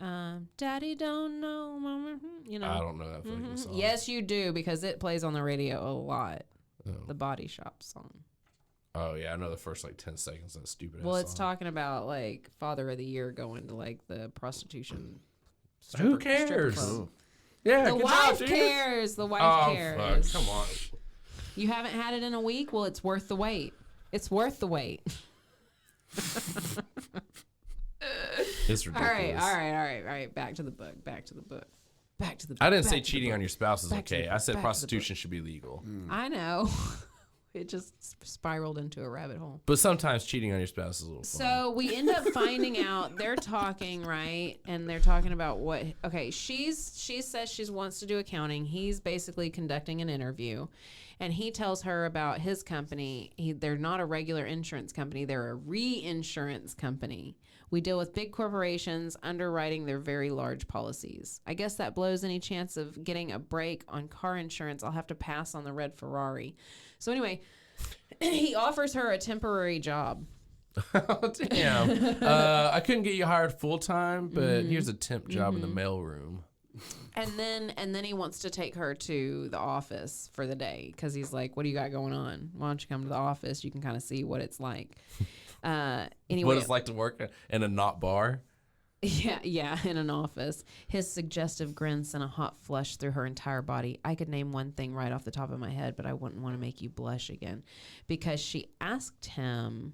Daddy Don't Know, Mama. You know.
I don't know that fucking song.
Yes, you do, because it plays on the radio a lot.
Oh.
The Body Shop song.
Oh, yeah. I know the first like 10 seconds of that stupid
Well,
ass
it's
song.
talking about like Father of the Year going to like the prostitution.
Who
stripper
cares?
club.
Yeah,
The
good
wife
job, dude.
cares. The wife
Oh,
cares.
fuck. Come on.
You haven't had it in a week? Well, it's worth the wait. It's worth the wait.
It's
All
ridiculous.
right. Back to the book.
I didn't say
back to the
cheating
book.
on your spouse is
Back to the
okay.
book.
I said
Back to the
prostitution should be legal.
I know. It just spiraled into a rabbit hole.
But sometimes cheating on your spouse is a little fun.
So we end up finding out they're talking, right? And they're talking about what, okay, she says she wants to do accounting. He's basically conducting an interview. And he tells her about his company. They're not a regular insurance company. They're a reinsurance company. We deal with big corporations underwriting their very large policies. I guess that blows any chance of getting a break on car insurance. I'll have to pass on the red Ferrari. So anyway, he offers her a temporary job.
Oh, damn. I couldn't get you hired full time, but here's a temp job in the mailroom.
And then he wants to take her to the office for the day because he's like, what do you got going on? Why don't you come to the office? You can kind of see what it's like. Anyway,
What it's like to work in a not bar.
Yeah, in an office. His suggestive grin sent a hot flush through her entire body. I could name one thing right off the top of my head, but I wouldn't want to make you blush again. Because she asked him,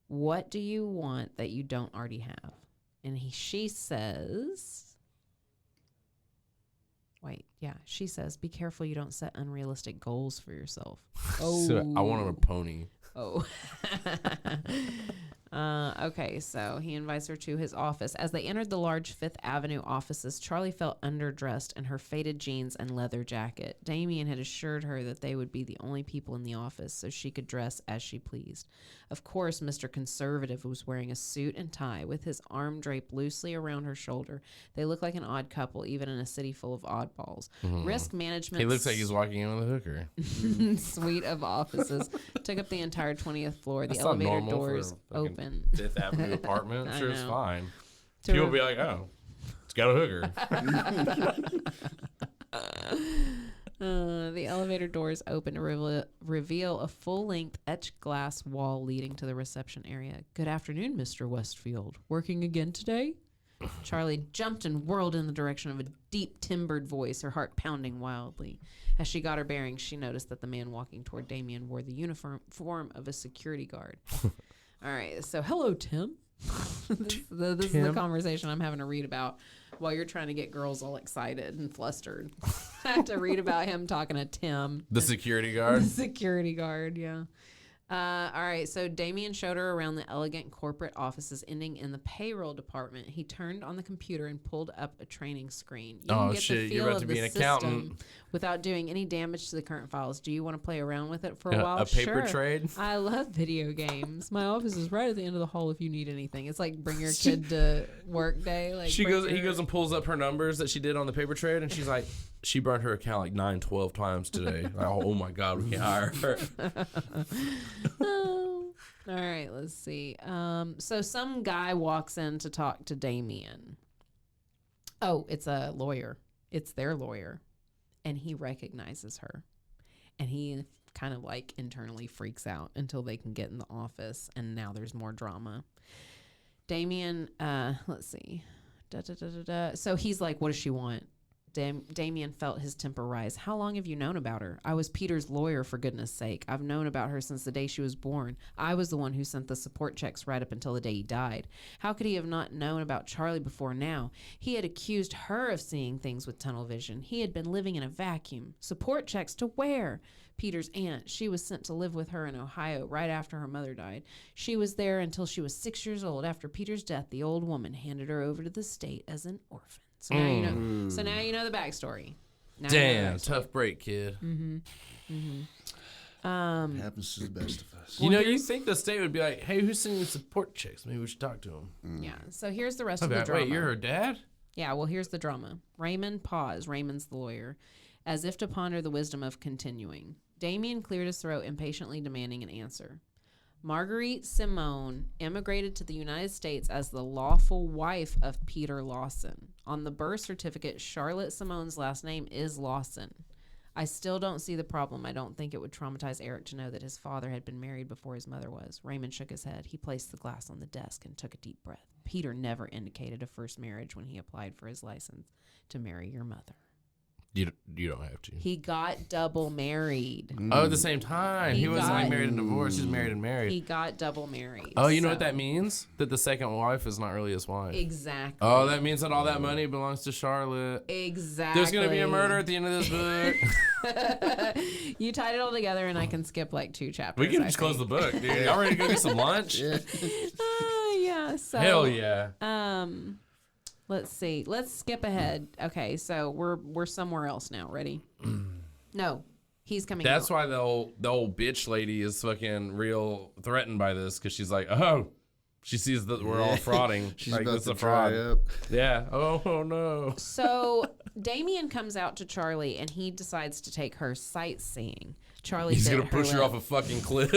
what do you want that you don't already have? And she says... she says, be careful you don't set unrealistic goals for yourself.
So I want a pony.
Oh. Okay, so he invites her to his office. As they entered the large Fifth Avenue offices, Charlie felt underdressed in her faded jeans and leather jacket. Damien had assured her that they would be the only people in the office, so she could dress as she pleased. Of course, Mr. Conservative was wearing a suit and tie with his arm draped loosely around her shoulder. They looked like an odd couple, even in a city full of oddballs. Risk management.
He looks like he's walking in with a hooker.
Suite of offices took up the entire 20th floor. The
That's not
elevator
normal for
doors
a fucking
open.
Fifth Avenue apartment.
I
Sure, it's
know.
fine.
To
People
re-
be like, oh, it's got a hooker.
The elevator doors open to reveal a full-length etched glass wall leading to the reception area. Good afternoon, Mr. Westfield. Working again today? Charlie jumped and whirled in the direction of a deep timbered voice, her heart pounding wildly. As she got her bearings, she noticed that the man walking toward Damien wore the uniform of a security guard. All right, so hello, Tim. This is the conversation I'm having to read about while you're trying to get girls all excited and flustered. I have to read about him talking to Tim.
The security guard?
The security guard, yeah. All right, so Damien showed her around the elegant corporate offices ending in the payroll department. He turned on the computer and pulled up a training screen. You can get the feel
you're about to
of
be
the
an accountant.
system without doing any damage to the current files. Do you want to play around with it for a while?
A paper
Sure.
trade?
I love video games. My office is right at the end of the hall if you need anything. It's like bring your kid to work day. Like
He goes and pulls up her numbers that she did on the paper trade, and she's like, she burned her account like 9-12 times today. Like, oh my God, we can't hire her.
All right, let's see. So some guy walks in to talk to Damien. Oh, it's a lawyer. It's their lawyer. And he recognizes her. And he kind of like internally freaks out until they can get in the office. And now there's more drama. Damien, let's see. So he's like, what does she want? Damien felt his temper rise. How long have you known about her? I was Peter's lawyer, for goodness sake. I've known about her since the day she was born. I was the one who sent the support checks right up until the day he died. How could he have not known about Charlie before now? He had accused her of seeing things with tunnel vision. He had been living in a vacuum. Support checks to where? Peter's aunt. She was sent to live with her in Ohio right after her mother died. She was there until she was 6 years old. After Peter's death, the old woman handed her over to the state as an orphan. So now you know. So now you know the backstory. Now
Damn, tough break, kid.
Happens to the best of us.
You know, you think the state would be like, hey, who's sending support checks? Maybe we should talk to him.
Yeah. So here's the rest of the
Okay,
drama.
wait, you're her dad?
Yeah. Well, here's the drama. Raymond paused. Raymond's the lawyer, as if to ponder the wisdom of continuing. Damien cleared his throat, impatiently demanding an answer. Marguerite Simone immigrated to the United States as the lawful wife of Peter Lawson. On the birth certificate, Charlotte Simone's last name is Lawson. I still don't see the problem. I don't think it would traumatize Eric to know that his father had been married before his mother was. Raymond shook his head. He placed the glass on the desk and took a deep breath. Peter never indicated a first marriage when he applied for his license to marry your mother.
You don't have to.
He got double married.
Oh, at the same time. He wasn't
got-
like married and divorced. He's married and married.
He got double married.
Oh, you know what
So-
that means? That the second wife is not really his wife.
Exactly.
Oh, that means that all that money belongs to Charlotte.
Exactly.
There's going to be a murder at the end of this book.
You tied it all together, and I can skip like 2 chapters.
We can
I
just close the
think.
book, dude. Y'all ready to go get some lunch?
Yeah. So.
Hell yeah.
Let's see. Let's skip ahead. Okay, so we're somewhere else now. Ready? No, he's coming.
That's
out.
why the old bitch lady is fucking real threatened by this, because she's like, oh, she sees that we're all frauding.
She's
like,
about
it's
to
a fraud.
dry up.
Yeah. Oh no.
So Damien comes out to Charlie, and he decides to take her sightseeing. Charlie
He's
bit
gonna push her
lip.
off a fucking cliff.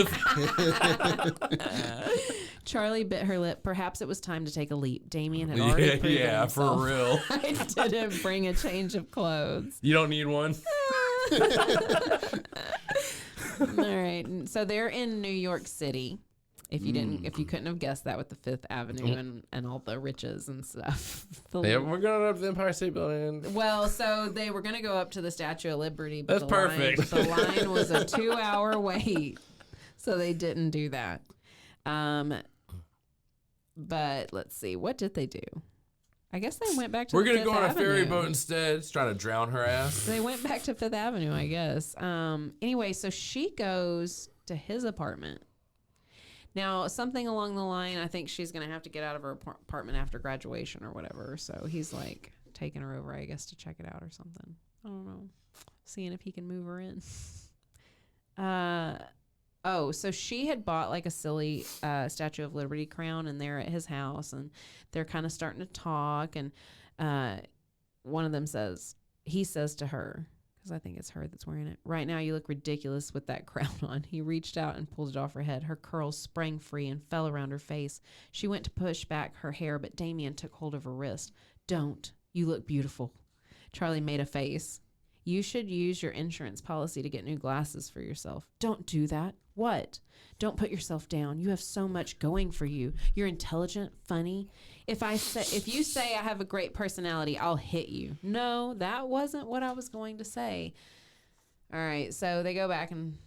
Charlie bit her lip. Perhaps it was time to take a leap. Damien had already proven
yeah,
himself.
for real.
I didn't bring a change of clothes.
You don't need one.
All right. So they're in New York City. If you couldn't have guessed that with the Fifth Avenue and all the riches and stuff.
Yeah, we're going up to the Empire State Building.
Well, so they were going to go up to the Statue of Liberty, but
That's perfect.
The line was a 2-hour wait, so they didn't do that. But let's see, what did they do? I guess they went back to.
We're
the
gonna go
Fifth
on a ferry
Avenue.
boat instead. It's trying to drown her ass.
They went back to Fifth Avenue, I guess. Anyway, so she goes to his apartment. Now, something along the line, I think she's going to have to get out of her apartment after graduation or whatever. So he's like taking her over, I guess, to check it out or something. I don't know. Seeing if he can move her in. So she had bought like a silly Statue of Liberty crown, and they're at his house, and they're kind of starting to talk. And one of them he says to her, because I think it's her that's wearing it, right now you look ridiculous with that crown on. He reached out and pulled it off her head. Her curls sprang free and fell around her face. She went to push back her hair, but Damien took hold of her wrist. Don't. You look beautiful. Charlie made a face. You should use your insurance policy to get new glasses for yourself. Don't do that. What? Don't put yourself down. You have so much going for you. You're intelligent, funny. If you say I have a great personality, I'll hit you. No, that wasn't what I was going to say. All right, so they go back and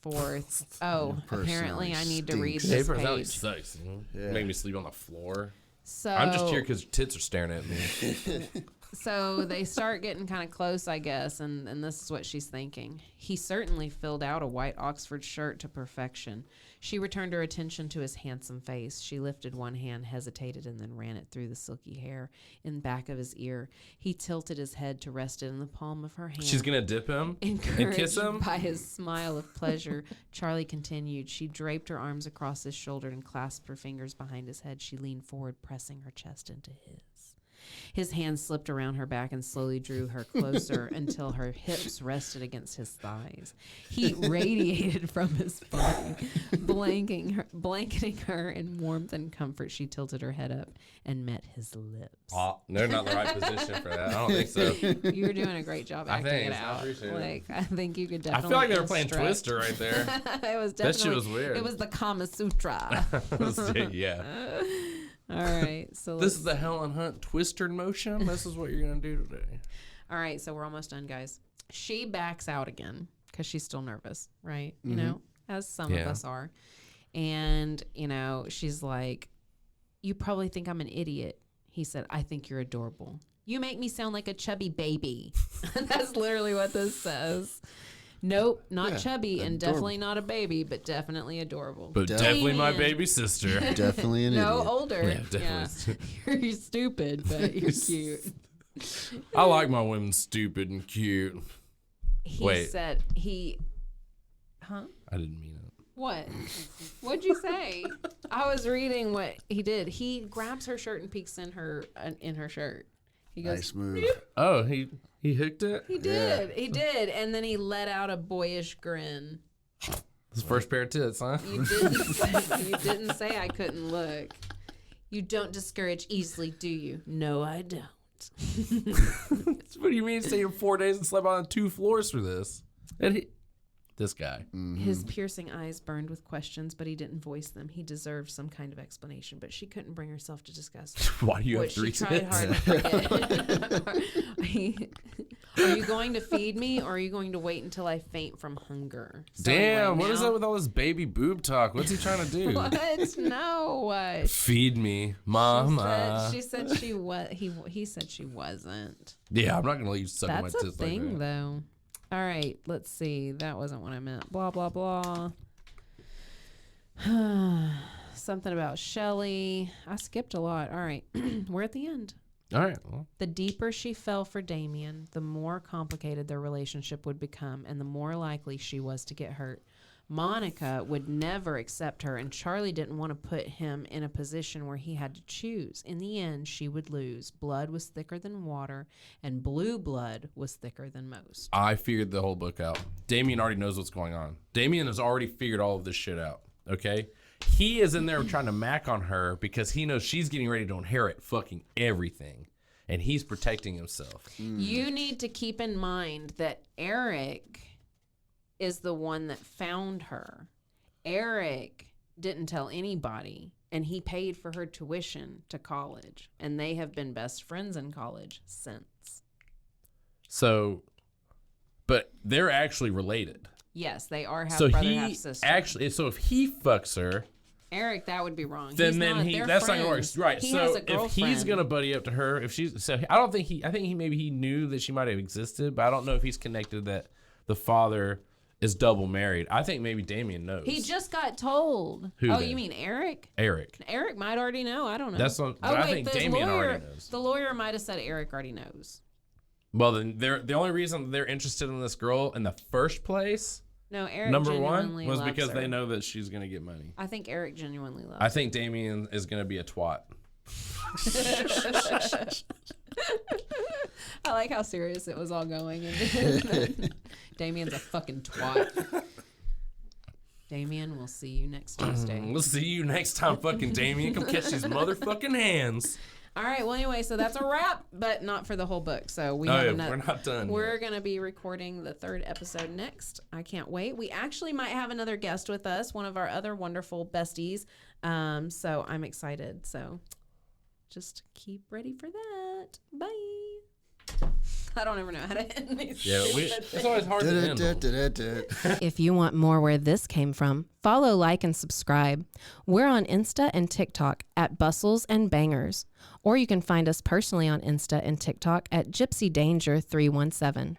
4th. Oh, apparently I need to read
stinks.
this
Hey, personality
page.
sucks. You know?
Yeah.
Make me sleep on the floor.
So
I'm just here because your tits are staring at me.
So they start getting kind of close, I guess, and this is what she's thinking. He certainly filled out a white Oxford shirt to perfection. She returned her attention to his handsome face. She lifted one hand, hesitated, and then ran it through the silky hair in back of his ear. He tilted his head to rest it in the palm of her hand.
She's going to dip him and kiss him?
By his smile of pleasure, Charlie continued. She draped her arms across his shoulder and clasped her fingers behind his head. She leaned forward, pressing her chest into his. His hand slipped around her back and slowly drew her closer until her hips rested against his thighs. Heat radiated from his body, blanketing her in warmth and comfort. She tilted her head up and met his lips.
Oh, they're not in the right position for that. I don't think so.
You were doing a great job acting it
I
out.
appreciate it.
Like, I think you could
I
definitely.
feel like they were playing
instruct.
Twister right there.
It was
That
definitely.
shit was weird.
It was the Kama Sutra.
Yeah.
All right, so
This is the Helen Hunt Twister motion. This is what you're going to do today.
All right, so we're almost done, guys. She backs out again because she's still nervous, right? You know, as some of us are. And, you know, she's like, you probably think I'm an idiot. He said, I think you're adorable. You make me sound like a chubby baby. That's literally what this says. Nope, not chubby and
adorable.
definitely not a baby, but definitely adorable.
But definitely my
Damien.
baby sister.
Definitely an
No,
idiot.
older.
Yeah, definitely.
Yeah. You're stupid, but you're cute.
I like my women stupid and cute.
He
Wait.
said Huh?
I didn't mean it.
What? What'd you say? I was reading what he did. He grabs her shirt and peeks in her shirt. He goes,
Nice move.
Oh, he hooked it?
He did. He did. And then he let out a boyish grin.
His first pair of tits, huh?
You didn't say I couldn't look. You don't discourage easily, do you? No, I don't.
What do you mean stayed in 4 days and slept on 2 floors for this? And this guy.
His piercing eyes burned with questions, but he didn't voice them. He deserved some kind of explanation, but she couldn't bring herself to discuss
Why do you
what
have 3
she tried
tits?
hard to forget. Are you going to feed me, or are you going to wait until I faint from hunger? So
Damn,
anyway,
what is
now-
up with all this baby boob talk? What's he trying to do?
What? No.
Feed me, mama.
She said she was. He said she wasn't.
Yeah, I'm not going to let you suck on my
That's
tits
a thing,
like that.
though. All right, let's see. That wasn't what I meant. Blah, blah, blah. Something about Shelly. I skipped a lot. All right, we're at the end.
All right. Well,
The deeper she fell for Damien, the more complicated their relationship would become and the more likely she was to get hurt. Monica would never accept her, and Charlie didn't want to put him in a position where he had to choose. In the end, she would lose. Blood was thicker than water, and blue blood was thicker than most.
I figured the whole book out. Damien already knows what's going on. Damien has already figured all of this shit out, okay? He is in there trying to mac on her because he knows she's getting ready to inherit fucking everything, and he's protecting himself.
You need to keep in mind that Eric is the one that found her. Eric didn't tell anybody, and he paid for her tuition to college, and they have been best friends in college since.
So, but they're actually related.
Yes, they are half
So
brother,
he
half sister.
actually, so if he fucks her,
Eric, that would be wrong.
then
He's not,
he
they're
that's not gonna work,
friends.
right?
He
So
has a
if
girlfriend.
he's gonna buddy up to her, if she's so I don't think I think he maybe he knew that she might have existed, but I don't know if he's connected that the father is double married. I think maybe Damien knows.
He just got told.
Who
Oh,
then?
you mean Eric?
Eric.
Eric might already know. I don't know.
That's what- but I think
the
Damien
lawyer,
already knows.
The lawyer might have said Eric already knows.
Well, then the only reason they're interested in this girl in the first place,
No, Eric
number one,
genuinely
was
loves
because
her.
they know that she's gonna get money.
I think Eric genuinely loves
I think Damien is gonna be a twat.
I like how serious it was all going. And Damien's a fucking twat. Damien, we'll see you next Tuesday.
We'll see you next time, fucking Damien. Come catch these motherfucking hands.
All right. Well, anyway, so that's a wrap, but not for the whole book. So we
Oh,
have
yeah,
another.
we're not done
We're
yet.
going to be recording the 3rd episode next. I can't wait. We actually might have another guest with us, one of our other wonderful besties. So I'm excited. So just keep ready for that. Bye. I don't ever know how to end these.
Yeah, it's always hard to handle.
If you want more where this came from, follow, like, and subscribe. We're on Insta and TikTok at Bustles and Bangers. Or you can find us personally on Insta and TikTok at Gypsy Danger 317.